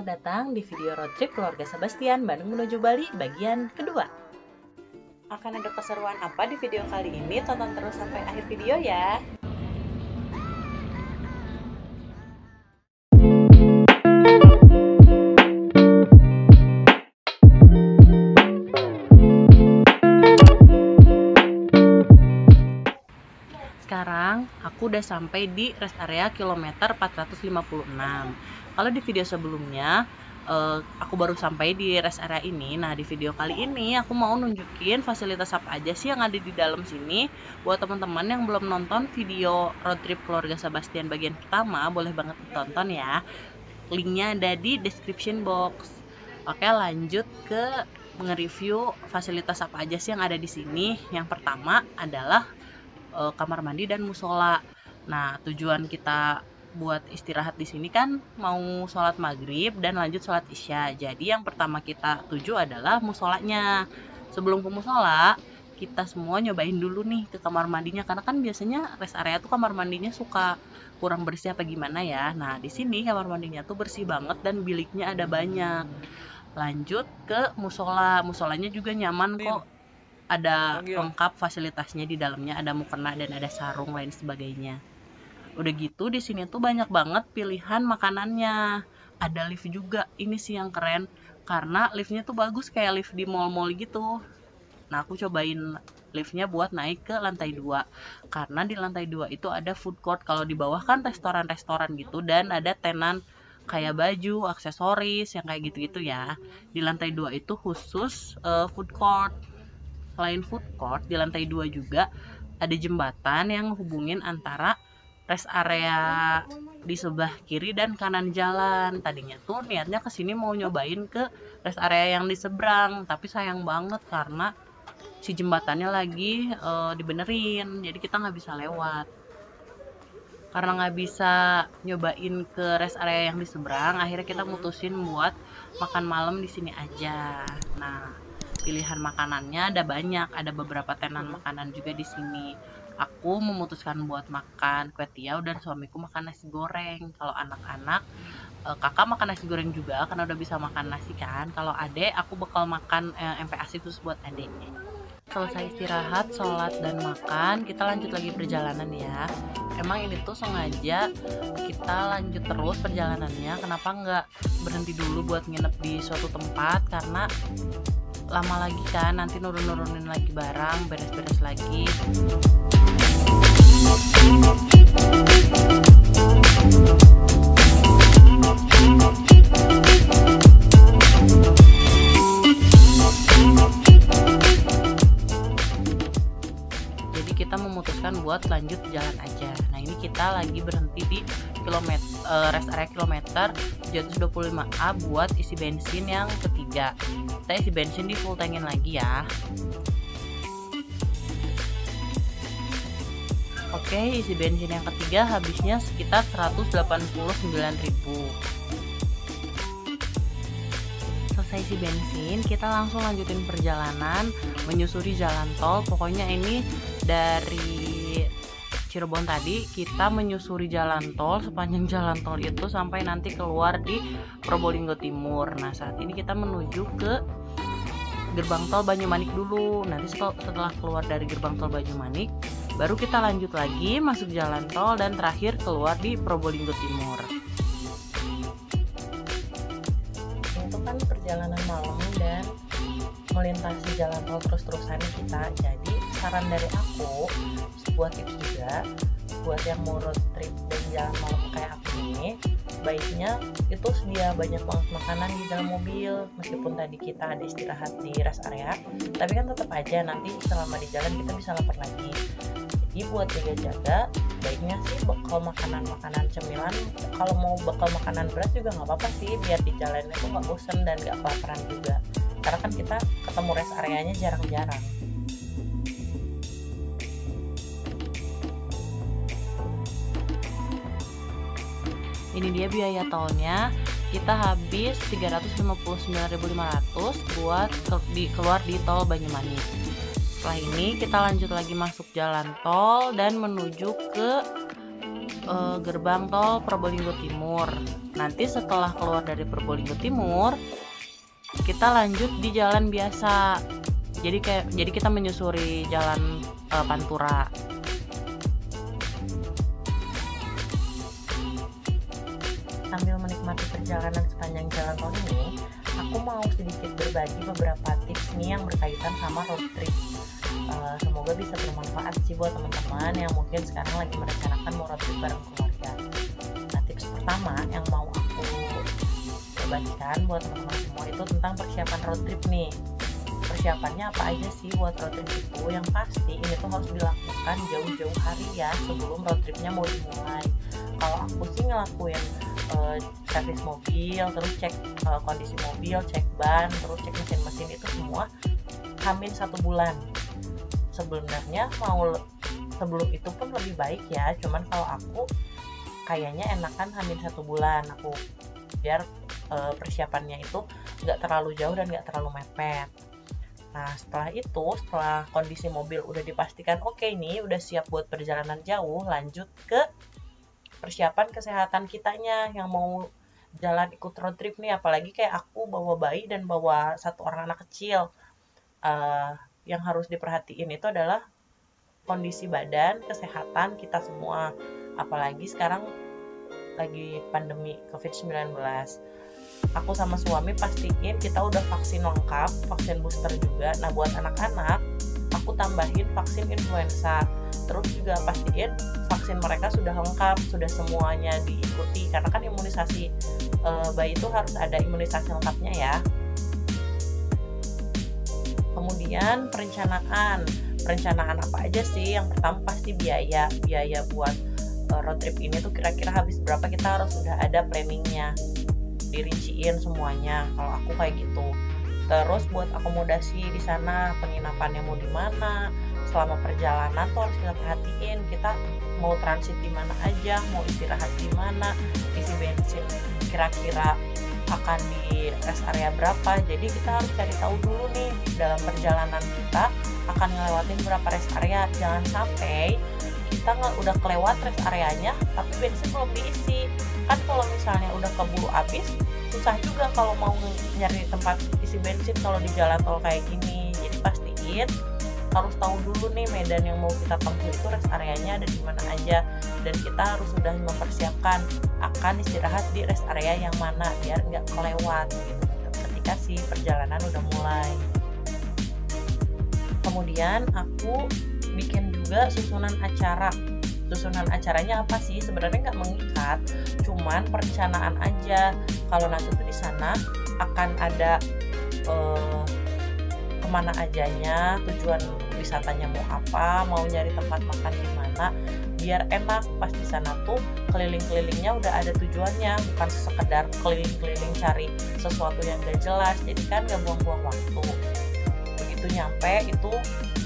selamat datang di video road trip keluarga Sebastian Bandung menuju Bali bagian kedua. Akan ada keseruan apa di video kali ini? Tonton terus sampai akhir video ya. Sekarang aku udah sampai di rest area kilometer 456. Kalau di video sebelumnya aku baru sampai di rest area ini. Nah, di video kali ini aku mau nunjukin fasilitas apa aja sih yang ada di dalam sini. Buat teman-teman yang belum nonton video road trip keluarga Sebastian bagian pertama, boleh banget ditonton ya. Linknya ada di description box. Oke, lanjut ke nge-review fasilitas apa aja sih yang ada di sini. Yang pertama adalah kamar mandi dan musola. Nah, tujuan kita buat istirahat di sini kan mau sholat maghrib dan lanjut sholat isya. Jadi yang pertama kita tuju adalah musolanya. Sebelum ke musola, kita semua nyobain dulu nih ke kamar mandinya, karena kan biasanya rest area tuh kamar mandinya suka kurang bersih apa gimana ya. Nah, di sini kamar mandinya tuh bersih banget dan biliknya ada banyak. Lanjut ke musola. Musolanya juga nyaman kok. Ada lengkap fasilitasnya di dalamnya, ada mukena dan ada sarung lain sebagainya. Udah gitu di sini tuh banyak banget pilihan makanannya. Ada lift juga. Ini sih yang keren karena liftnya tuh bagus kayak lift di mall-mall gitu. Nah, aku cobain liftnya buat naik ke lantai 2. Karena di lantai 2 itu ada food court. Kalau di bawah kan restoran-restoran gitu dan ada tenan kayak baju, aksesoris yang kayak gitu-gitu ya. Di lantai 2 itu khusus food court. Selain food court, di lantai 2 juga ada jembatan yang hubungin antara rest area di sebelah kiri dan kanan jalan. Tadinya tuh niatnya kesini mau nyobain ke rest area yang di seberang, tapi sayang banget karena si jembatannya lagi dibenerin, jadi kita nggak bisa lewat. Karena nggak bisa nyobain ke rest area yang di seberang, akhirnya kita mutusin buat makan malam di sini aja. Nah, pilihan makanannya ada banyak, ada beberapa tenan makanan juga di sini. Aku memutuskan buat makan kue tiaw dan suamiku makan nasi goreng. Kalau anak-anak, kakak makan nasi goreng juga karena udah bisa makan nasi kan. Kalau adek, aku bakal makan MPASI khusus buat adek. Selesai istirahat, sholat dan makan, kita lanjut lagi perjalanan ya. Emang ini tuh sengaja kita lanjut terus perjalanannya. Kenapa nggak berhenti dulu buat nginep di suatu tempat? Karena lama lagi kan, nanti nurunin lagi barang, beres-beres lagi. Jadi kita memutuskan buat lanjut jalan aja. Nah, ini kita lagi berhenti di rest area kilometer 725A buat isi bensin yang ketiga. Kita isi bensin di full tankin lagi ya. Oke, isi bensin yang ketiga habisnya sekitar 189.000. Selesai isi bensin, kita langsung lanjutin perjalanan menyusuri jalan tol. Pokoknya ini dari Cirebon tadi kita menyusuri jalan tol sepanjang jalan tol itu sampai nanti keluar di Probolinggo Timur. Nah, saat ini kita menuju ke gerbang tol Banyumanik dulu. Nanti setelah keluar dari gerbang tol Banyumanik, baru kita lanjut lagi masuk jalan tol dan terakhir keluar di Probolinggo Timur. Itu kan perjalanan malam dan melintasi jalan tol terus-terusan kita. Jadi saran dari aku buat tips juga buat yang mau road trip dan jalan malam kayak aku ini, baiknya itu sedia banyak banget makanan di dalam mobil. Meskipun tadi kita ada istirahat di rest area, tapi kan tetap aja nanti selama di jalan kita bisa lapar lagi. Jadi buat jaga-jaga, baiknya sih bekal makanan-makanan cemilan. Kalau mau bekal makanan berat juga nggak apa-apa sih, biar di jalan itu nggak bosen dan nggak kelaparan juga. Karena kan kita ketemu rest areanya jarang-jarang. Ini dia biaya tolnya, kita habis 359.500 buat keluar di tol Banyumanik. Setelah ini kita lanjut lagi masuk jalan tol dan menuju ke gerbang tol Probolinggo Timur. Nanti setelah keluar dari Probolinggo Timur, kita lanjut di jalan biasa. Jadi kita menyusuri jalan Pantura. Sambil menikmati perjalanan sepanjang jalan tol ini, aku mau sedikit berbagi beberapa tips nih yang berkaitan sama road trip. Semoga bisa bermanfaat sih buat teman-teman yang mungkin sekarang lagi merencanakan mau road trip bareng keluarga. Nah, tips pertama yang mau aku bagikan buat teman-teman semua itu tentang persiapan road trip nih. Persiapannya apa aja sih buat road trip itu? Yang pasti ini tuh harus dilakukan jauh-jauh hari ya sebelum road tripnya mau dimulai. Kalau aku sih ngelakuin servis mobil, terus cek kondisi mobil, cek ban, terus cek mesin-mesin itu semua hamin 1 bulan. Sebenarnya sebelum itu pun lebih baik ya, cuman kalau aku kayaknya enakan hamin 1 bulan aku biar persiapannya itu nggak terlalu jauh dan nggak terlalu mepet. Nah, setelah kondisi mobil udah dipastikan oke nih, udah siap buat perjalanan jauh, lanjut ke persiapan kesehatan kitanya yang mau jalan ikut road trip nih. Apalagi kayak aku bawa bayi dan bawa 1 orang anak kecil. Yang harus diperhatiin itu adalah kondisi badan, kesehatan kita semua. Apalagi sekarang lagi pandemi COVID-19. Aku sama suami pastiin kita udah vaksin lengkap, vaksin booster juga. Nah, buat anak-anak, aku tambahin vaksin influenza. Terus juga pastiin vaksin mereka sudah lengkap, sudah semuanya diikuti. Karena kan imunisasi bayi itu harus ada imunisasi lengkapnya ya. Kemudian perencanaan apa aja sih? Yang pertama pasti biaya buat road trip ini tuh kira-kira habis berapa, kita harus sudah ada planningnya, dirinciin semuanya. Kalau aku kayak gitu. Terus buat akomodasi di sana, penginapannya mau di mana, selama perjalanan tuh harus kita perhatiin, kita mau transit di mana aja, mau istirahat di mana, isi bensin kira-kira akan di rest area berapa. Jadi kita harus cari tahu dulu nih dalam perjalanan kita akan ngelewatin berapa rest area. Jangan sampai kita udah kelewat rest areanya tapi bensin belum diisi. Kan kalau misalnya udah keburu habis, susah juga kalau mau nyari tempat isi bensin kalau di jalan tol kayak gini. Jadi pastiin harus tahu dulu nih medan yang mau kita tempuh itu rest areanya ada di mana aja, dan kita harus sudah mempersiapkan akan istirahat di rest area yang mana biar nggak kelewat gitu ketika si perjalanan udah mulai. Kemudian aku bikin juga susunan acara. Susunan acaranya apa sih? Sebenarnya nggak mengikat, cuman perencanaan aja. Kalau nanti tuh di sana akan ada kemana ajanya, tujuan wisatanya mau apa, mau nyari tempat makan di mana, biar enak pas di sana tuh keliling-kelilingnya udah ada tujuannya, bukan sekedar keliling-keliling cari sesuatu yang gak jelas. Jadi kan gak buang-buang waktu. Begitu nyampe itu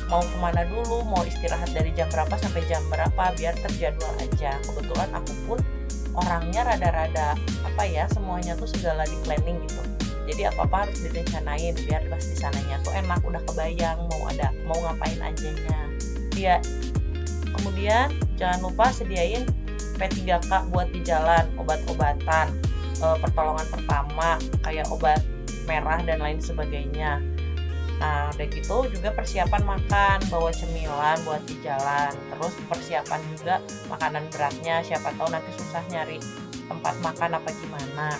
mau kemana dulu, mau istirahat dari jam berapa sampai jam berapa, biar terjadwal aja. Kebetulan aku pun orangnya rada-rada semuanya tuh segala di planning gitu. Jadi apa-apa harus direncanain biar pas di sananya tuh enak, udah kebayang mau ngapain ajanya. Ya, kemudian jangan lupa sediain P3K buat di jalan, obat-obatan, pertolongan pertama kayak obat merah dan lain sebagainya. Nah, udah gitu juga persiapan makan, bawa cemilan buat di jalan. Terus persiapan juga makanan beratnya, siapa tahu nanti susah nyari tempat makan apa gimana.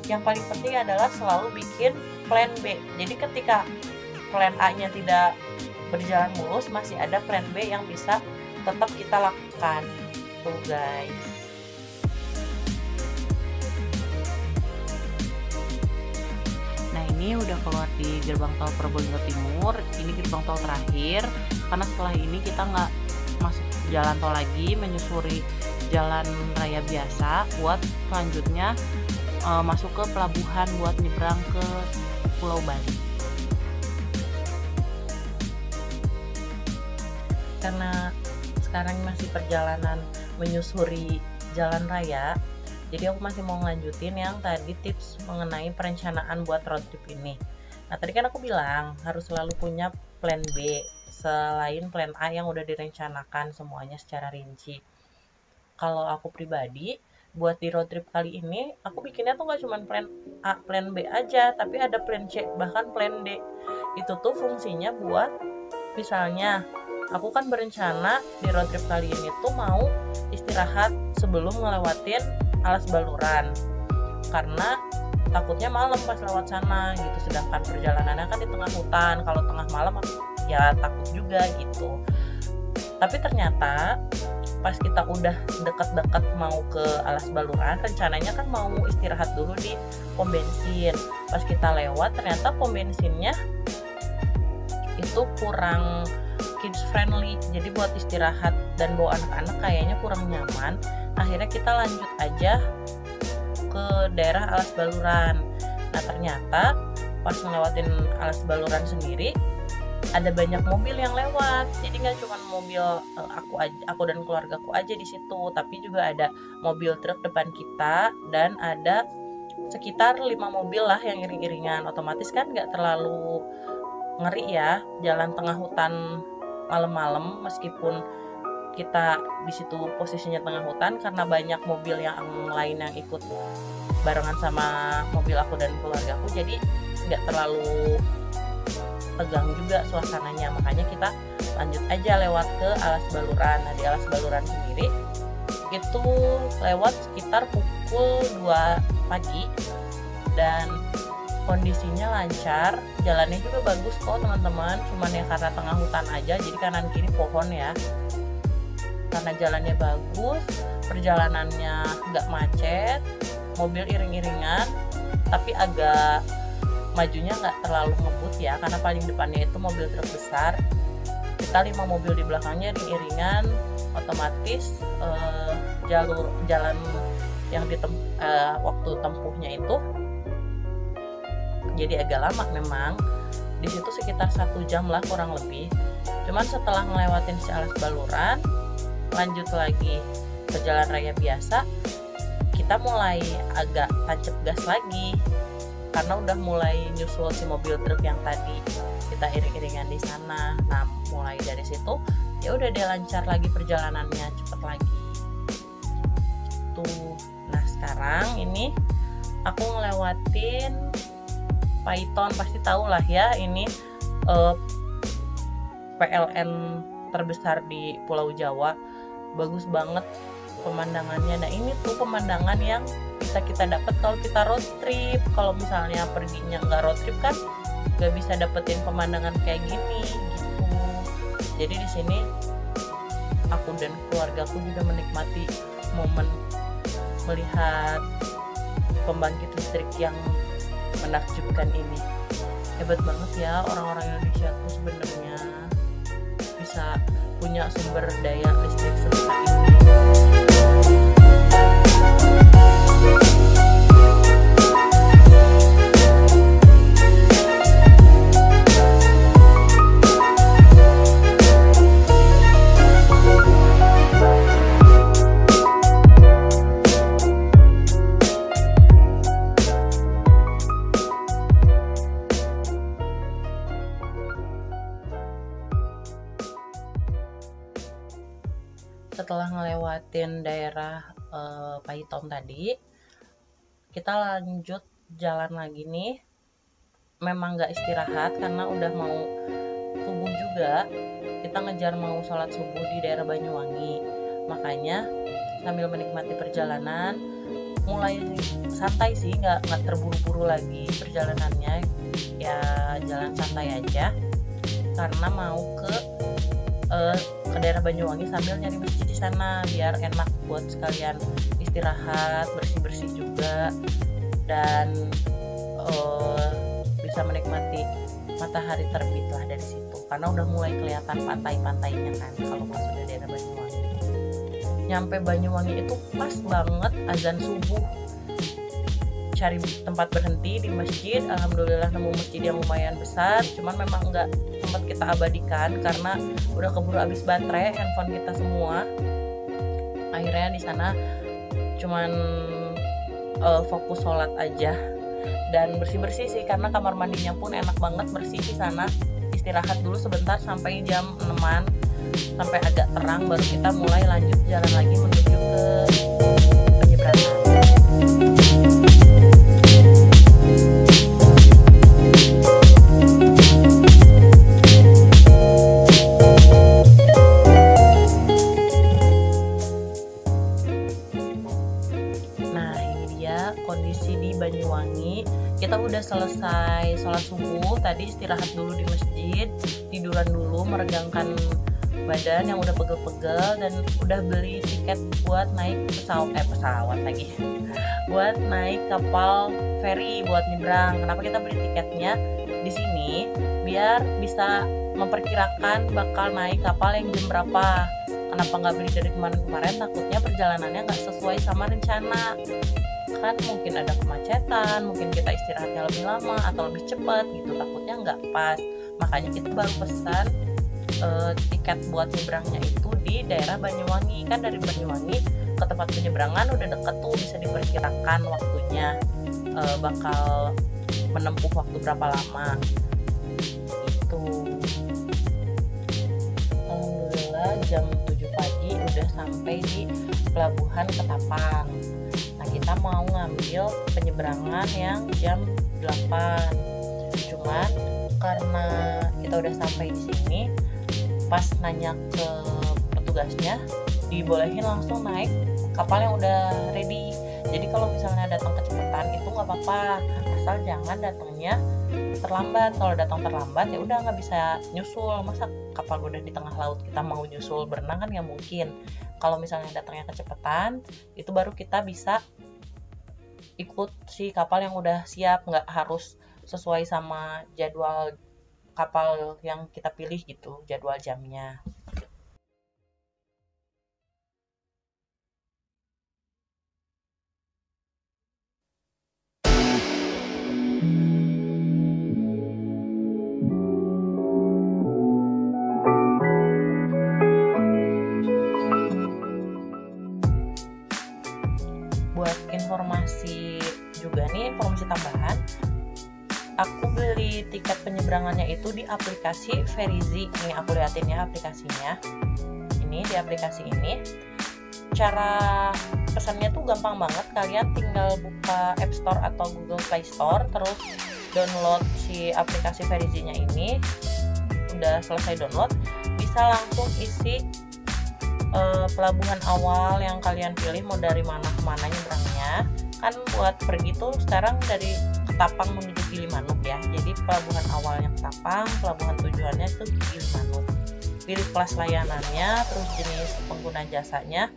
Yang paling penting adalah selalu bikin plan B. Jadi ketika plan A-nya tidak berjalan mulus, masih ada plan B yang bisa tetap kita lakukan. Tuh guys. Nah, ini udah keluar di gerbang tol Probolinggo Timur. Ini gerbang tol terakhir, karena setelah ini kita nggak masuk jalan tol lagi, menyusuri jalan raya biasa buat selanjutnya masuk ke pelabuhan buat nyebrang ke Pulau Bali. Karena sekarang masih perjalanan menyusuri jalan raya, jadi aku masih mau ngelanjutin yang tadi tips mengenai perencanaan buat road trip ini. Nah, tadi kan aku bilang harus selalu punya plan B selain plan A yang udah direncanakan semuanya secara rinci. Kalau aku pribadi buat di road trip kali ini aku bikinnya tuh nggak cuma plan A, plan B aja, tapi ada plan C, bahkan plan D. Itu tuh fungsinya buat misalnya aku kan berencana di road trip kali ini tuh mau istirahat sebelum ngelewatin Alas Baluran, karena takutnya malam pas lewat sana gitu, sedangkan perjalanannya kan di tengah hutan, kalau tengah malam ya takut juga gitu. Tapi ternyata pas kita udah deket-deket mau ke Alas Baluran, rencananya kan mau istirahat dulu di pom bensin. Pas kita lewat ternyata pom bensinnya itu kurang kids friendly, jadi buat istirahat dan bawa anak-anak kayaknya kurang nyaman. Akhirnya kita lanjut aja ke daerah Alas Baluran. Nah ternyata pas ngelewatin Alas Baluran sendiri ada banyak mobil yang lewat, jadi nggak cuma mobil aku dan keluargaku aja di situ, tapi juga ada mobil truk depan kita dan ada sekitar 5 mobil lah yang iring-iringan. Otomatis kan nggak terlalu ngeri ya jalan tengah hutan malam-malam, meskipun kita di situ posisinya tengah hutan, karena banyak mobil yang lain yang ikut barengan sama mobil aku dan keluargaku, jadi nggak terlalu tegang juga suasananya. Makanya kita lanjut aja lewat ke Alas Baluran. Nah di Alas Baluran sendiri itu lewat sekitar pukul 2 pagi dan kondisinya lancar, jalannya juga bagus kok teman-teman, cuman ya karena tengah hutan aja, jadi kanan kiri pohon ya. Karena jalannya bagus, perjalanannya nggak macet, mobil iring-iringan, tapi agak majunya nggak terlalu ngebut ya, karena paling depannya itu mobil truk besar, kita 5 mobil di belakangnya iring-iringan, otomatis jalan yang waktu tempuhnya itu jadi agak lama memang. Di situ sekitar 1 jam lah kurang lebih. Cuman setelah ngelewatin si Alas Baluran, lanjut lagi ke jalan raya biasa, kita mulai agak tancap gas lagi karena udah mulai nyusul si mobil truk yang tadi kita iring-iringan di sana. Nah mulai dari situ ya udah dia lancar lagi perjalanannya, cepet lagi tuh. Nah sekarang ini aku ngelewatin Paiton, pasti tahu lah ya, ini PLN terbesar di Pulau Jawa, bagus banget pemandangannya. Nah ini tuh pemandangan yang bisa kita dapat kalau kita road trip. Kalau misalnya perginya nggak road trip kan nggak bisa dapetin pemandangan kayak gini gitu. Jadi di sini aku dan keluargaku juga menikmati momen melihat pembangkit listrik yang menakjubkan ini. Hebat banget ya orang-orang Indonesia tuh sebenarnya bisa punya sumber daya listrik sebesar ini. Setelah ngelewatin daerah Paiton tadi, kita lanjut jalan lagi nih. Memang nggak istirahat karena udah mau subuh juga. Kita ngejar mau sholat subuh di daerah Banyuwangi. Makanya sambil menikmati perjalanan, mulai santai sih, nggak terburu-buru lagi perjalanannya. Ya jalan santai aja karena mau ke daerah Banyuwangi sambil nyari masjid di sana biar enak buat sekalian istirahat, bersih-bersih juga, dan bisa menikmati matahari terbit lah dari situ, karena udah mulai kelihatan pantai-pantainya kan kalau masuk dari daerah Banyuwangi. Nyampe Banyuwangi itu pas banget azan subuh. Cari tempat berhenti di masjid, alhamdulillah nemu masjid yang lumayan besar, cuman memang nggak sempat kita abadikan karena udah keburu habis baterai handphone kita semua. Akhirnya di sana cuman fokus sholat aja dan bersih-bersih sih, karena kamar mandinya pun enak banget, bersih di sana. Istirahat dulu sebentar sampai jam 6-an, sampai agak terang baru kita mulai lanjut jalan lagi menuju ke penyeberangan penyeberangan. Nah, ini dia kondisi di Banyuwangi. Kita udah selesai sholat subuh, tadi istirahat dulu di masjid, tiduran dulu, meregangkan badan yang udah pegel-pegel, dan udah beli tiket buat naik pesawat lagi buat naik kapal feri buat nyebrang. Kenapa kita beli tiketnya di sini? Biar bisa memperkirakan bakal naik kapal yang jam berapa. Kenapa nggak beli dari kemarin-kemarin? Takutnya perjalanannya nggak sesuai sama rencana, kan mungkin ada kemacetan, mungkin kita istirahatnya lebih lama atau lebih cepat gitu, takutnya nggak pas. Makanya kita baru pesan tiket buat nyebrangnya itu di daerah Banyuwangi. Kan dari Banyuwangi ke tempat penyeberangan udah deket tuh, bisa diperkirakan waktunya bakal menempuh waktu berapa lama itu. Alhamdulillah jam 7 pagi udah sampai di pelabuhan Ketapang. Nah, kita mau ngambil penyeberangan yang jam 8. Cuman karena kita udah sampai di sini, pas nanya ke petugasnya dibolehin langsung naik kapal yang udah ready. Jadi kalau misalnya datang kecepatan itu nggak apa-apa, asal jangan datangnya terlambat. Kalau datang terlambat ya udah nggak bisa nyusul. Masa kapal udah di tengah laut kita mau nyusul berenang kan nggak mungkin. Kalau misalnya datangnya kecepatan, itu baru kita bisa ikut si kapal yang udah siap, nggak harus sesuai sama jadwal kapal yang kita pilih gitu, jadwal jamnya. Buat informasi juga nih, informasi tambahan, aku beli tiket penyeberangannya itu di aplikasi Verizi. Nih aku liatin ya aplikasinya. Ini di aplikasi ini. Cara pesannya tuh gampang banget. Kalian tinggal buka App Store atau Google Play Store, terus download si aplikasi Verizinya ini. Udah selesai download, bisa langsung isi pelabuhan awal yang kalian pilih, mau dari mana ke mana nyebrangnya. Kan buat pergi tuh sekarang dari Ketapang menuju Gilimanuk ya. Jadi pelabuhan awalnya Ketapang, pelabuhan tujuannya itu Gilimanuk. Pilih kelas layanannya, terus jenis pengguna jasanya,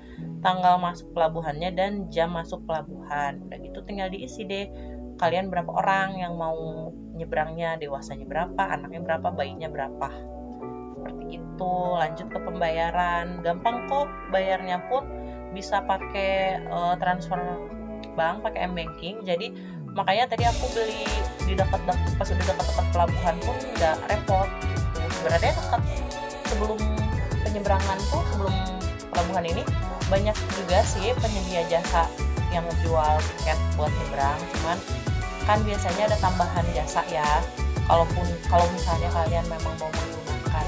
tanggal masuk pelabuhannya, dan jam masuk pelabuhan. Udah gitu tinggal diisi deh. Kalian berapa orang yang mau nyebrangnya, dewasanya berapa, anaknya berapa, bayinya berapa. Seperti itu. Lanjut ke pembayaran. Gampang kok, bayarnya pun bisa pakai transfer bank, pakai M-Banking. Jadi makanya tadi aku beli di pas udah dekat pelabuhan pun nggak repot gitu. Sebenarnya dekat sebelum penyeberangan tuh, sebelum pelabuhan ini banyak juga sih penyedia jasa yang jual tiket buat nyebrang. Cuman kan biasanya ada tambahan jasa ya. Kalau misalnya kalian memang mau menggunakan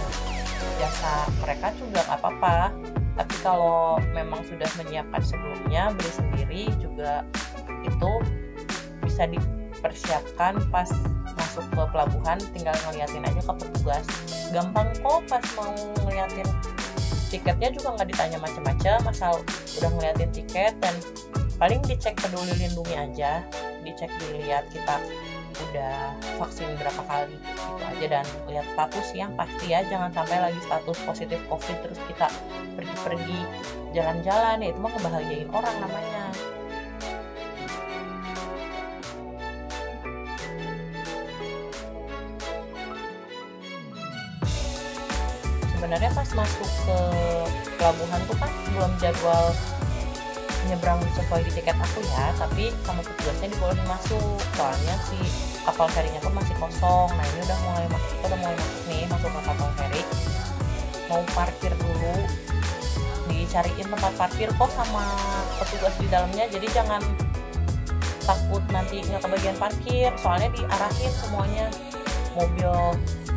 jasa mereka juga nggak apa-apa. Tapi kalau memang sudah menyiapkan sebelumnya, beli sendiri juga, itu bisa dipersiapkan pas masuk ke pelabuhan, tinggal ngeliatin aja ke petugas. Gampang kok, pas mau ngeliatin tiketnya juga nggak ditanya macam-macam, asal udah ngeliatin tiket dan paling dicek peduli lindungi aja, dicek dilihat kita udah vaksin berapa kali gitu aja, dan lihat status yang pasti ya, jangan sampai lagi status positif COVID terus kita pergi-pergi jalan-jalan, ya itu mah ngebahagiain orang namanya. Sebenarnya pas masuk ke pelabuhan tuh kan belum jadwal nyebrang sesuai di tiket aku ya, tapi sama petugasnya dibolehin masuk, soalnya si kapal ferinya pun masih kosong. Nah ini udah mulai masuk nih, masuk ke kapal feri. Mau parkir dulu, dicariin tempat parkir kok sama petugas di dalamnya, jadi jangan takut nanti nggak kebagian parkir, soalnya diarahin semuanya. Mobil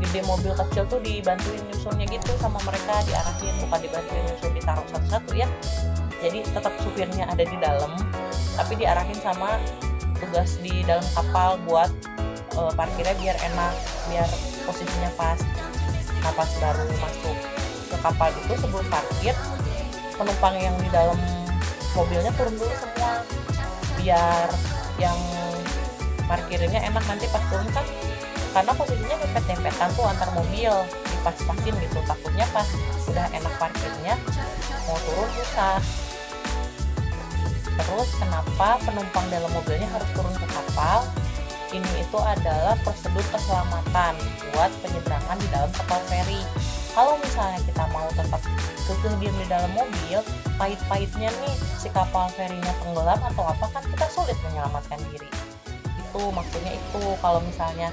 gede, mobil kecil tuh dibantuin nyusulnya gitu sama mereka, diarahin, bukan dibantuin nyusul ditaruh satu-satu ya. Jadi tetap supirnya ada di dalam, tapi diarahin sama tugas di dalam kapal buat parkirnya biar enak, biar posisinya pas. Nah pas baru masuk ke kapal itu sebelum parkir, penumpang yang di dalam mobilnya turun dulu semua biar yang parkirnya enak nanti pas turun kan, karena posisinya dempet-dempetan tuh antar mobil, dipas-pasin gitu, takutnya pas udah enak parkirnya mau turun susah. Terus kenapa penumpang dalam mobilnya harus turun ke kapal? Ini itu adalah prosedur keselamatan buat penyeberangan di dalam kapal feri. Kalau misalnya kita mau tetap kekeh diam di dalam mobil, pahit-pahitnya nih si kapal ferinya tenggelam atau apa, kan kita sulit menyelamatkan diri. Itu maksudnya itu, kalau misalnya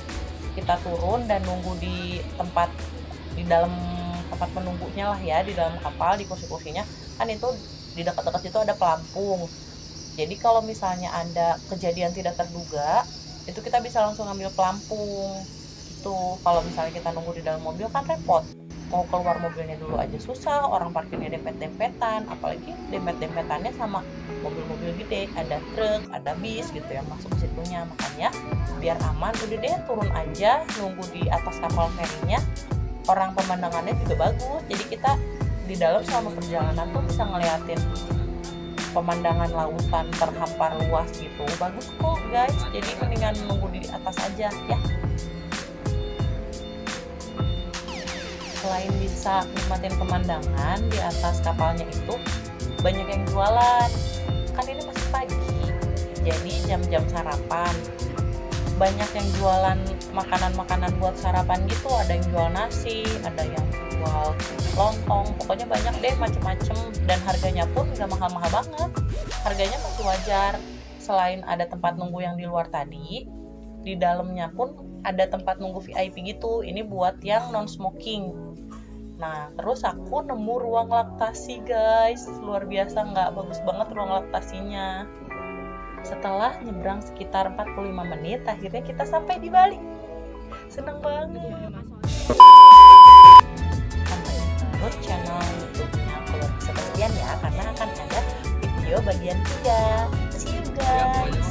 kita turun dan nunggu di tempat, di dalam tempat menunggunya lah ya, di dalam kapal, di kursi-kursinya, kan itu di dekat-dekat situ ada pelampung. Jadi kalau misalnya ada kejadian tidak terduga, itu kita bisa langsung ambil pelampung. Itu kalau misalnya kita nunggu di dalam mobil kan repot. Mau keluar mobilnya dulu aja susah, orang parkirnya dempet-dempetan, apalagi dempet-dempetannya sama mobil-mobil gede, ada truk, ada bis gitu yang masuk ke situnya. Makanya biar aman, udah deh turun aja, nunggu di atas kapal ferinya. Orang pemandangannya juga bagus, jadi kita di dalam selama perjalanan tuh bisa ngeliatin pemandangan lautan terhampar luas gitu, bagus kok guys. Jadi mendingan nunggu di atas aja ya. Selain bisa nikmatin pemandangan di atas kapalnya itu, banyak yang jualan. Kan ini masih pagi, jadi jam-jam sarapan. Banyak yang jualan makanan-makanan buat sarapan gitu, ada yang jual nasi, ada yang jual lontong, pokoknya banyak deh macem-macem, dan harganya pun gak mahal-mahal banget, harganya masih wajar. Selain ada tempat nunggu yang di luar tadi, di dalamnya pun ada tempat nunggu VIP gitu, ini buat yang non smoking. Nah terus aku nemu ruang laktasi guys, luar biasa, nggak bagus banget ruang laktasinya. Setelah nyebrang sekitar 45 menit, akhirnya kita sampai di Bali. Seneng banget. Pantengin terus channel YouTube-nya Keluarga Sebastian ya, karena akan ada video bagian 3. See you guys.